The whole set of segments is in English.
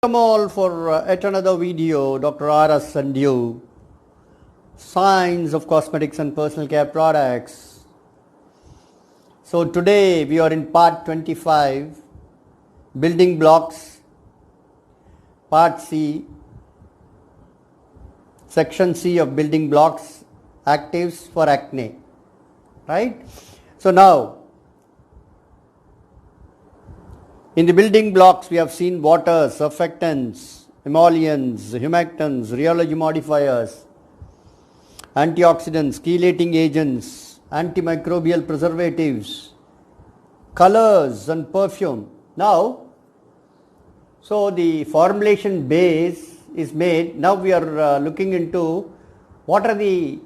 Welcome all for yet another video. Dr. R.S. Sandhu, Science of Cosmetics and Personal Care Products. So today we are in part 25, Building Blocks, part C, section C of Building Blocks, Actives for Acne. Right? So now, in the building blocks, we have seen water, surfactants, emollients, humectants, rheology modifiers, antioxidants, chelating agents, antimicrobial preservatives, colors and perfume. Now, so the formulation base is made. Now we are looking into what are the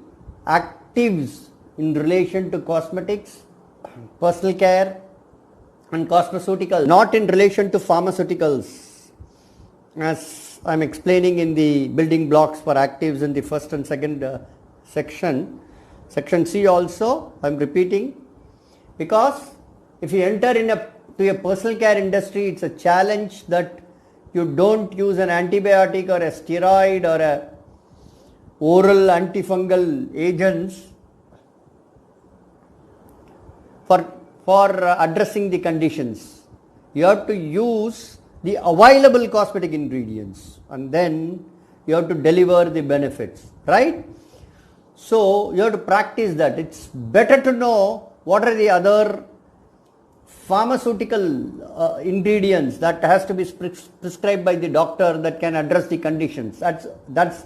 actives in relation to cosmetics, personal care, and cosmeceuticals, not in relation to pharmaceuticals, as I am explaining in the building blocks for actives in the first and second section. Section C also I am repeating, because if you enter to a personal care industry, it's a challenge that you don't use an antibiotic or a steroid or a oral antifungal agents for addressing the conditions. You have to use the available cosmetic ingredients and then you have to deliver the benefits, right? So you have to practice that. It's better to know what are the other pharmaceutical ingredients that has to be prescribed by the doctor that can address the conditions. That's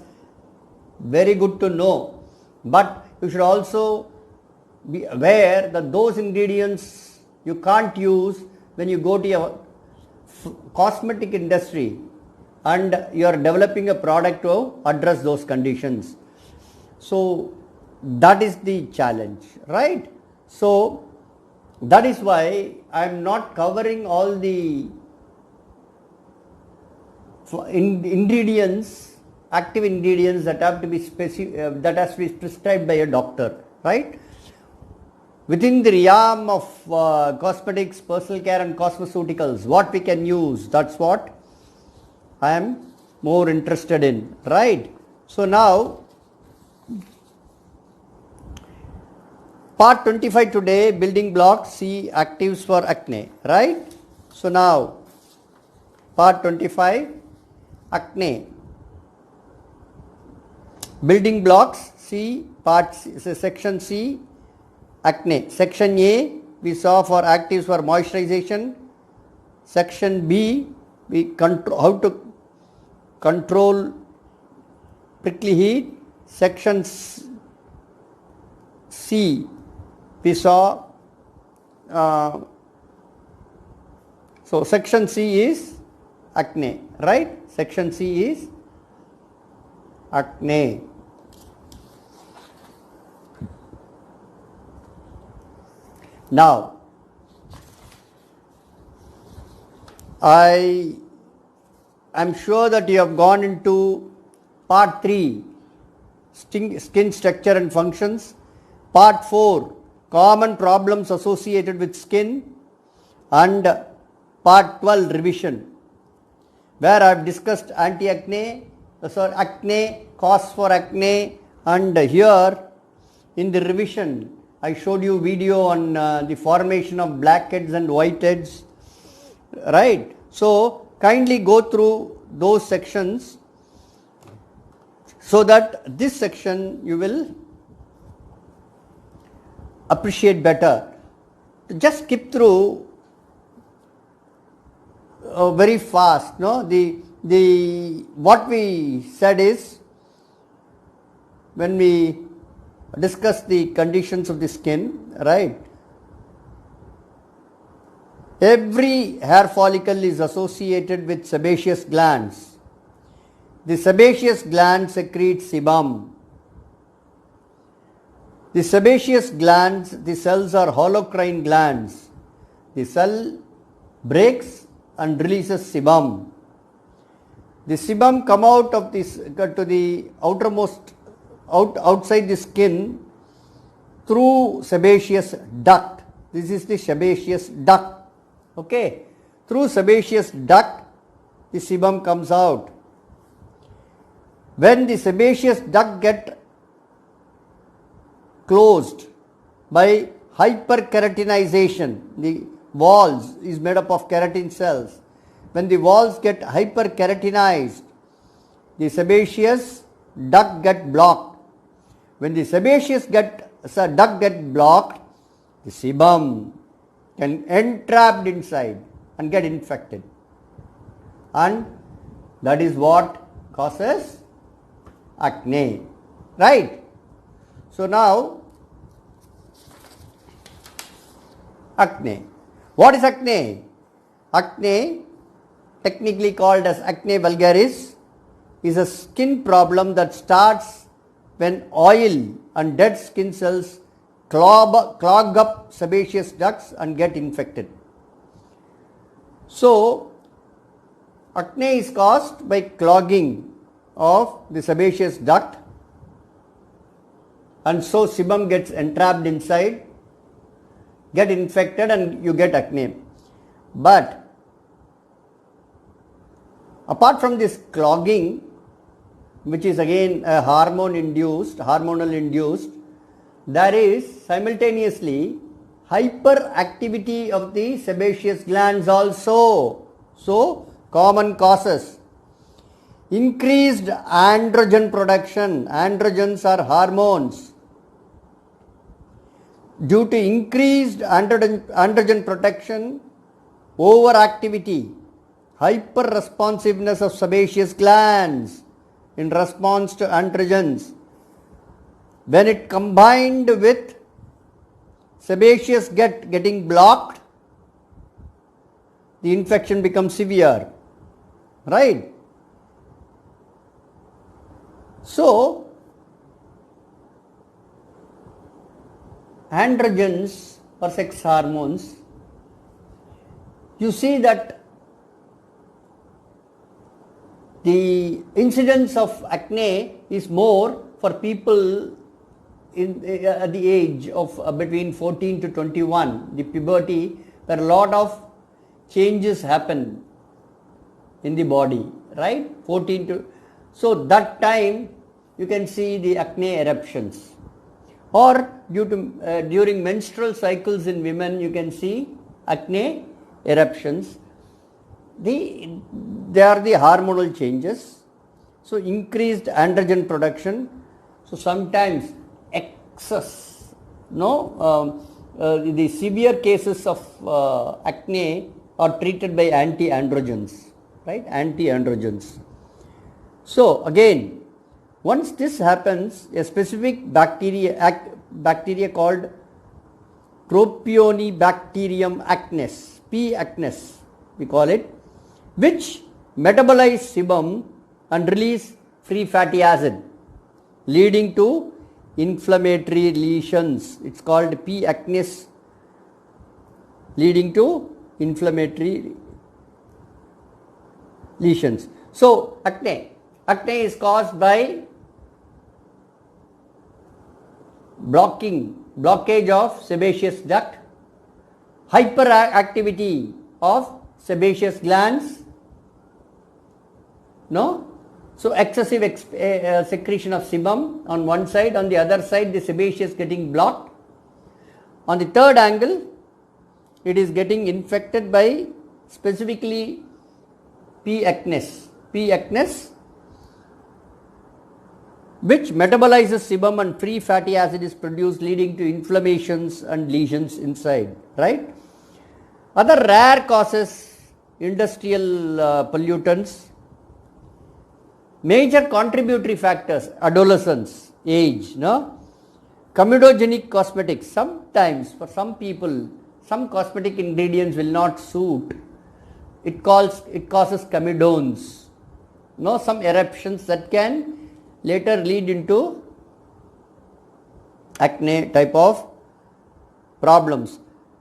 very good to know, but you should also be aware that those ingredients you can't use when you go to a cosmetic industry and you are developing a product to address those conditions. So that is the challenge, right? So that is why I am not covering all the ingredients, active ingredients that have to be that has to be prescribed by a doctor, right? Within the realm of cosmetics, personal care and cosmeceuticals, what we can use, that's what I am more interested in, right? So now, part 25 today, building blocks, C, actives for acne, right? So now, part 25, acne. Building blocks, C, part C, section C, acne. Section A we saw for actives for moisturization. Section B we how to control prickly heat. Section C we saw so section C is acne, right? Section C is acne. Now, I am sure that you have gone into part 3, skin structure and functions, part 4, common problems associated with skin, and part 12, revision, where I have discussed acne, cause for acne, and here in the revision I showed you video on the formation of blackheads and whiteheads, right? So kindly go through those sections so that this section you will appreciate better. Just skip through very fast. No, what we said is, when we discuss the conditions of the skin, right? Every hair follicle is associated with sebaceous glands. The sebaceous glands secrete sebum. The sebaceous glands, the cells are holocrine glands. The cell breaks and releases sebum. The sebum come out of this to the outermost outside the skin through sebaceous duct. This is the sebaceous duct. Okay, through sebaceous duct the sebum comes out. When the sebaceous duct get closed by hyperkeratinization, the walls is made up of keratin cells. When the walls get hyperkeratinized, the sebaceous duct get blocked. When the sebaceous duct get blocked, the sebum can entrapped inside and get infected, and that is what causes acne, right? So now acne. What is acne? Acne, technically called as acne vulgaris, is a skin problem that starts when oil and dead skin cells clog up sebaceous ducts and get infected. So, acne is caused by clogging of the sebaceous duct, and so sebum gets entrapped inside, get infected, and you get acne. But apart from this clogging, which is again a hormonal induced, there is simultaneously hyperactivity of the sebaceous glands also. So, common causes: increased androgen production. Androgens are hormones. Due to increased androgen production, overactivity, hyper-responsiveness of sebaceous glands in response to androgens, when it combined with sebaceous getting blocked, the infection becomes severe, right? So, androgens or sex hormones, you see that the incidence of acne is more for people at the age of between 14 to 21, the puberty, where a lot of changes happen in the body, right? 14 to, so that time you can see the acne eruptions, or during menstrual cycles in women you can see acne eruptions. They are the hormonal changes. So, increased androgen production. So, sometimes excess, the severe cases of acne are treated by anti-androgens, right? Anti-androgens. So, again, once this happens, a specific bacteria called Propionibacterium acnes, P. acnes, we call it, which metabolize sebum and release free fatty acid, leading to inflammatory lesions. It's called P. acnes, leading to inflammatory lesions. So, acne is caused by blockage of sebaceous duct, hyperactivity of sebaceous glands, so excessive secretion of sebum on one side, on the other side the sebaceous getting blocked. On the third angle, it is getting infected by specifically P. acnes, which metabolizes sebum and free fatty acid is produced, leading to inflammations and lesions inside, right? Other rare causes: industrial pollutants, major contributory factors, adolescence, age, comedogenic cosmetics. Sometimes for some people, some cosmetic ingredients will not suit. It causes comedones, some eruptions that can later lead into acne type of problems.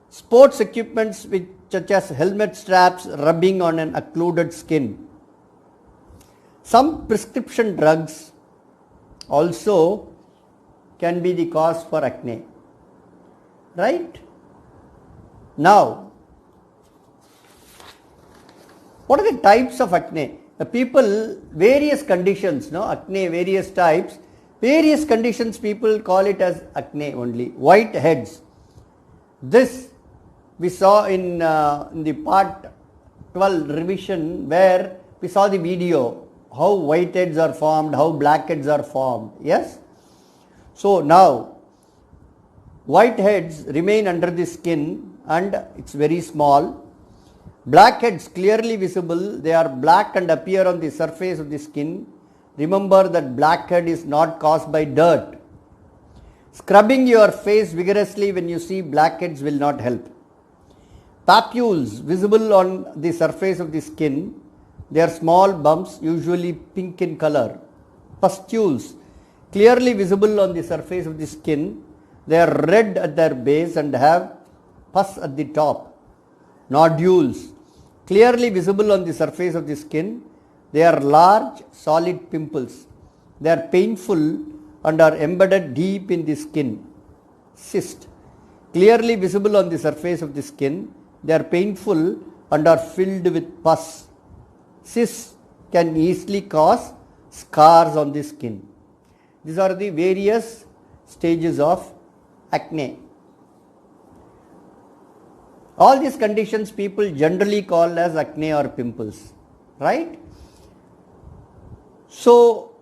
Sports equipments such as helmet straps rubbing on an occluded skin. Some prescription drugs also can be the cause for acne, right? Now, What are the types of acne? The people, various conditions, no, acne, various types, various conditions people call it as acne only. Whiteheads. This we saw in the part 12 revision, where we saw the video, how whiteheads are formed, how blackheads are formed. Yes? So now, whiteheads remain under the skin and it's very small. Blackheads clearly visible, they are black and appear on the surface of the skin. Remember that blackhead is not caused by dirt. Scrubbing your face vigorously when you see blackheads will not help. Papules visible on the surface of the skin, they are small bumps, usually pink in color. Pustules clearly visible on the surface of the skin, they are red at their base and have pus at the top. Nodules clearly visible on the surface of the skin, they are large solid pimples. They are painful and are embedded deep in the skin. Cyst clearly visible on the surface of the skin, they are painful and are filled with pus. Cysts can easily cause scars on the skin. These are the various stages of acne. All these conditions people generally call as acne or pimples, right? So,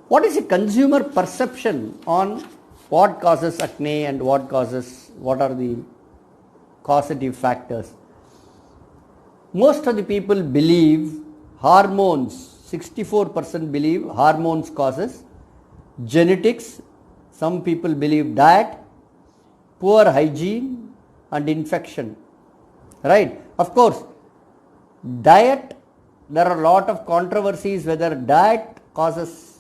what is the consumer perception on what causes acne and what are the causative factors? Most of the people believe hormones, 64% believe hormones causes, genetics, some people believe diet, poor hygiene and infection, right? Of course, diet, there are a lot of controversies whether diet causes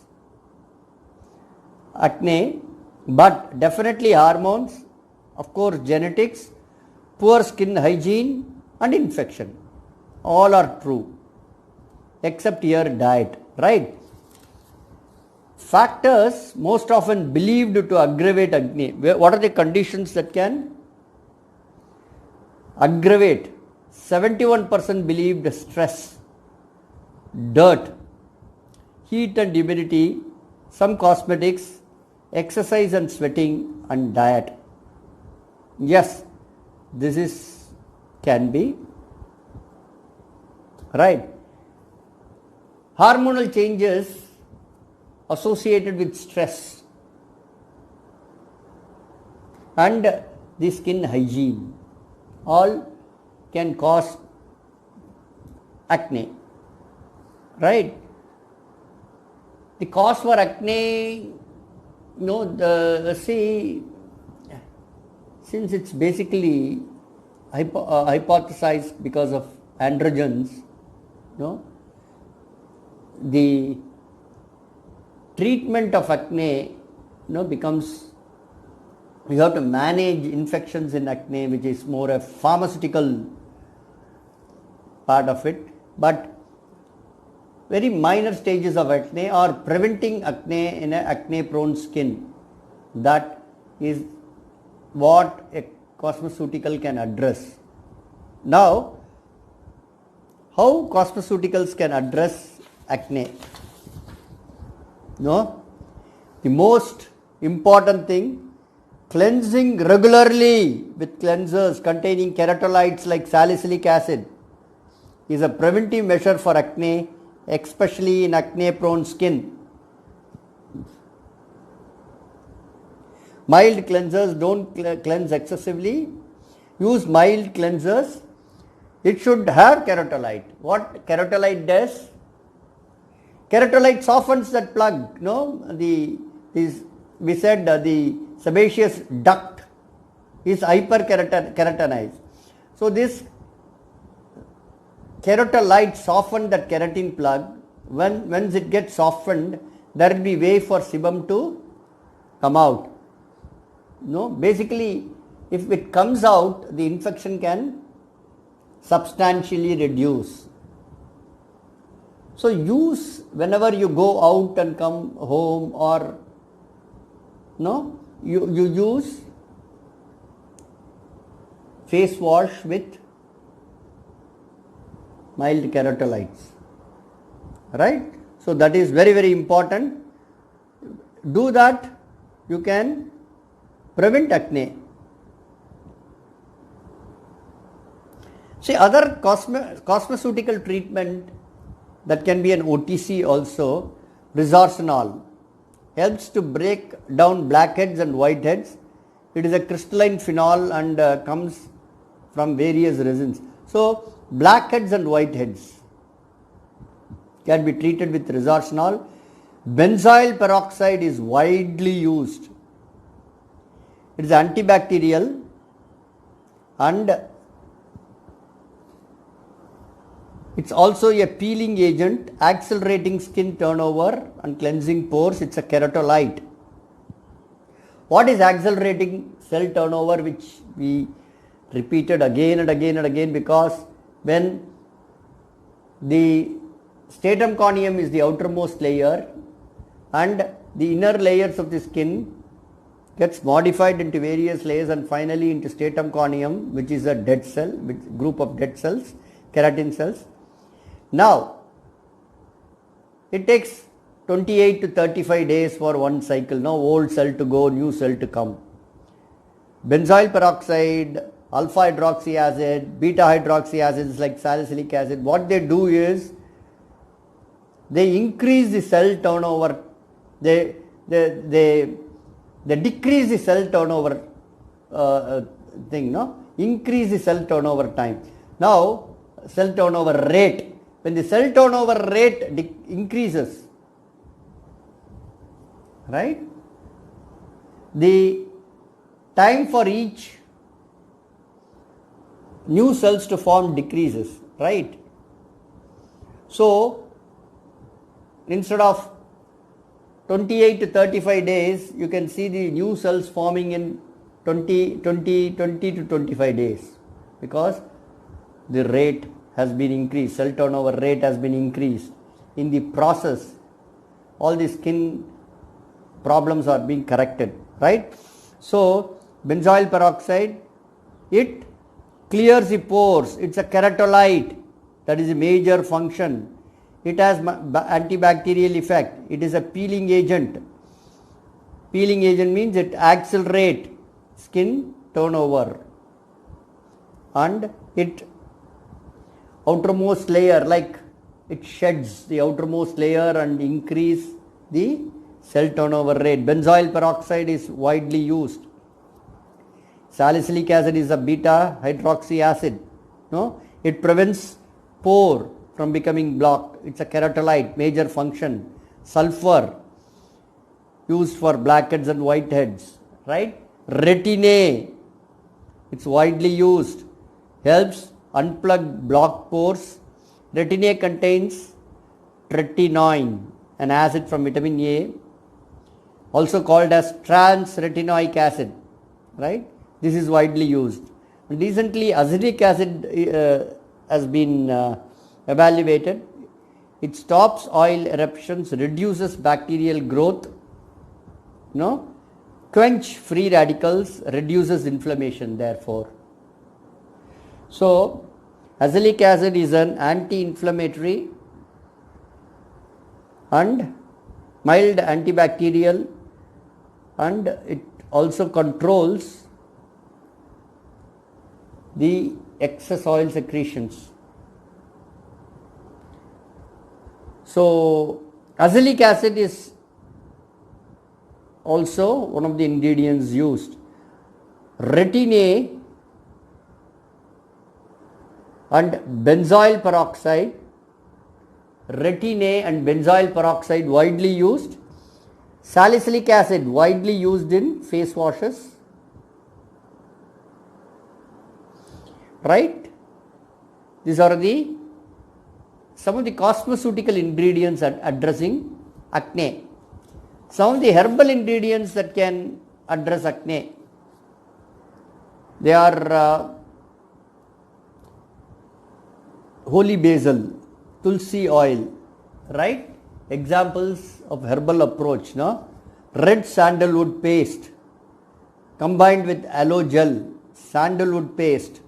acne, but definitely hormones, of course genetics, poor skin hygiene and infection, all are true except here diet, right? Factors most often believed to aggravate acne. What are the conditions that can aggravate? 71% believed stress, dirt, heat and humidity, some cosmetics, exercise and sweating and diet. Yes, this can be right. Hormonal changes associated with stress and the skin hygiene all can cause acne, right? The cause for acne, since it's basically hypothesized because of androgens, the treatment of acne becomes, we have to manage infections in acne, which is more a pharmaceutical part of it, but very minor stages of acne or preventing acne in an acne prone skin, that is what a cosmeceutical can address. Now, how cosmeceuticals can address acne? The most important thing, cleansing regularly with cleansers containing keratolites like salicylic acid is a preventive measure for acne, especially in acne prone skin. Mild cleansers, don't cleanse excessively, use mild cleansers. It should have keratolite. What keratolite does? Keratolite softens that plug, we said the sebaceous duct is hyperkeratinized. So this keratolite soften that keratin plug. Once it gets softened, there will be way for sebum to come out. Basically, if it comes out, the infection can substantially reduce. So use whenever you go out and come home, or you use face wash with mild keratolites, right? So that is very, very important. Do that, you can prevent acne. See, other cosmeceutical treatment that can be an OTC also, Resorcinol, helps to break down blackheads and whiteheads. It is a crystalline phenol and comes from various resins. So, blackheads and whiteheads can be treated with Resorcinol. Benzoyl peroxide is widely used. It is antibacterial and it's also a peeling agent, accelerating skin turnover and cleansing pores. It's a keratolite. What is accelerating cell turnover, which we repeated again and again and again, because when the stratum corneum is the outermost layer and the inner layers of the skin gets modified into various layers and finally into stratum corneum, which is a dead cell, group of dead cells, keratin cells. Now, it takes 28 to 35 days for one cycle. Now, old cell to go, new cell to come. Benzoyl peroxide, alpha hydroxy acid, beta hydroxy acids like salicylic acid, what they do is they increase the cell turnover, they decrease the cell turnover increase the cell turnover time. Now, cell turnover rate. When the cell turnover rate increases, right, the time for each new cells to form decreases, right? So, instead of 28 to 35 days, you can see the new cells forming in 20 to 25 days, because the rate has been increased, cell turnover rate has been increased. In the process, all the skin problems are being corrected, right? So, benzoyl peroxide, it clears the pores, it's a keratolite, that is a major function. It has antibacterial effect, it is a peeling agent. Peeling agent means it accelerates skin turnover and it outermost layer, like it sheds the outermost layer and increase the cell turnover rate. Benzoyl peroxide is widely used. Salicylic acid is a beta hydroxy acid. No, it prevents pore from becoming blocked. It's a keratolite, major function. Sulfur, used for blackheads and whiteheads, right? Retin-A, it's widely used, helps unplug blocked pores. Retin-A contains tretinoin, an acid from vitamin A, also called as trans-retinoic acid, right? This is widely used. And recently, azelaic acid has been evaluated. It stops oil eruptions, reduces bacterial growth, quench free radicals, reduces inflammation therefore. So, azelaic acid is an anti-inflammatory and mild antibacterial, and it also controls the excess oil secretions. So, azelaic acid is also one of the ingredients used. Retin-A and benzoyl peroxide, Retin-A and benzoyl peroxide widely used. Salicylic acid widely used in face washes, right? These are some of the cosmeceutical ingredients addressing acne. Some of the herbal ingredients that can address acne, they are holy basil, tulsi oil, right? Examples of herbal approach, no? Red sandalwood paste combined with aloe gel, sandalwood paste,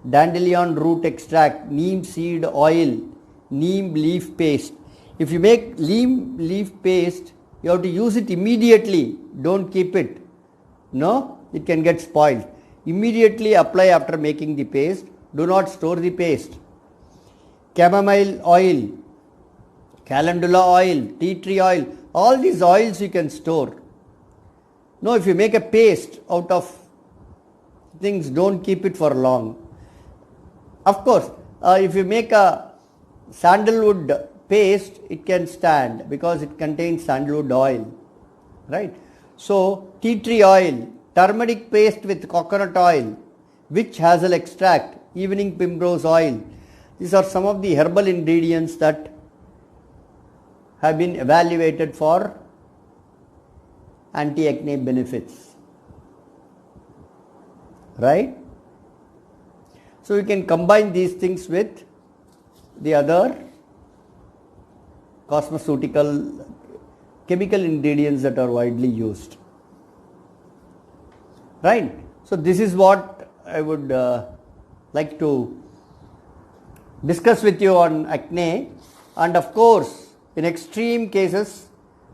dandelion root extract, neem seed oil, neem leaf paste. If you make neem leaf paste, you have to use it immediately. Don't keep it. No, it can get spoiled. Immediately apply after making the paste. Do not store the paste. Chamomile oil, calendula oil, tea tree oil, all these oils you can store. No, if you make a paste out of things, don't keep it for long. Of course, if you make a sandalwood paste, it can stand because it contains sandalwood oil, right? So, tea tree oil, turmeric paste with coconut oil, witch hazel extract, evening primrose oil. These are some of the herbal ingredients that have been evaluated for anti-acne benefits, right? So, you can combine these things with the other cosmeceutical chemical ingredients that are widely used, right? So, this is what I would like to discuss with you on acne. And of course, in extreme cases,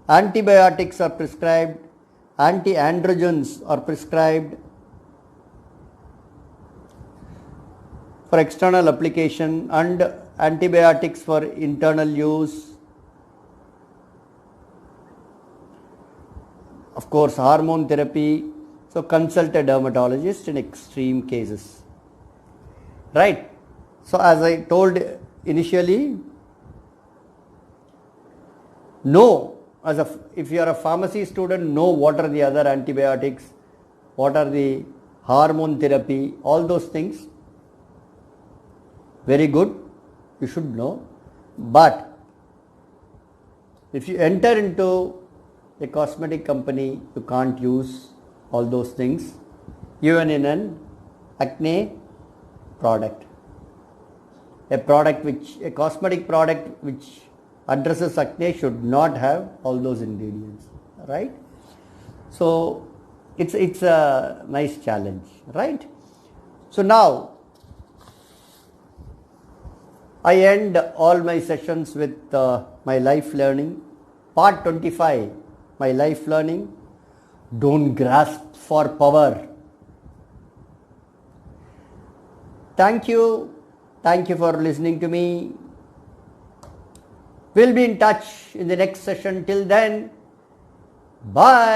antibiotics are prescribed, anti-androgens are prescribed for external application, and antibiotics for internal use. Of course, hormone therapy. So, consult a dermatologist in extreme cases, right? So, as I told initially, know, if you are a pharmacy student, know what are the other antibiotics, what are the hormone therapy, all those things. Very good, you should know. But if you enter into a cosmetic company, you can't use all those things, even in an acne product. A cosmetic product which addresses acne should not have all those ingredients, right? So it's a nice challenge, right? So now I end all my sessions with my life learning. Part 25, my life learning. Don't grasp for power. Thank you. Thank you for listening to me. We'll be in touch in the next session. Till then, bye.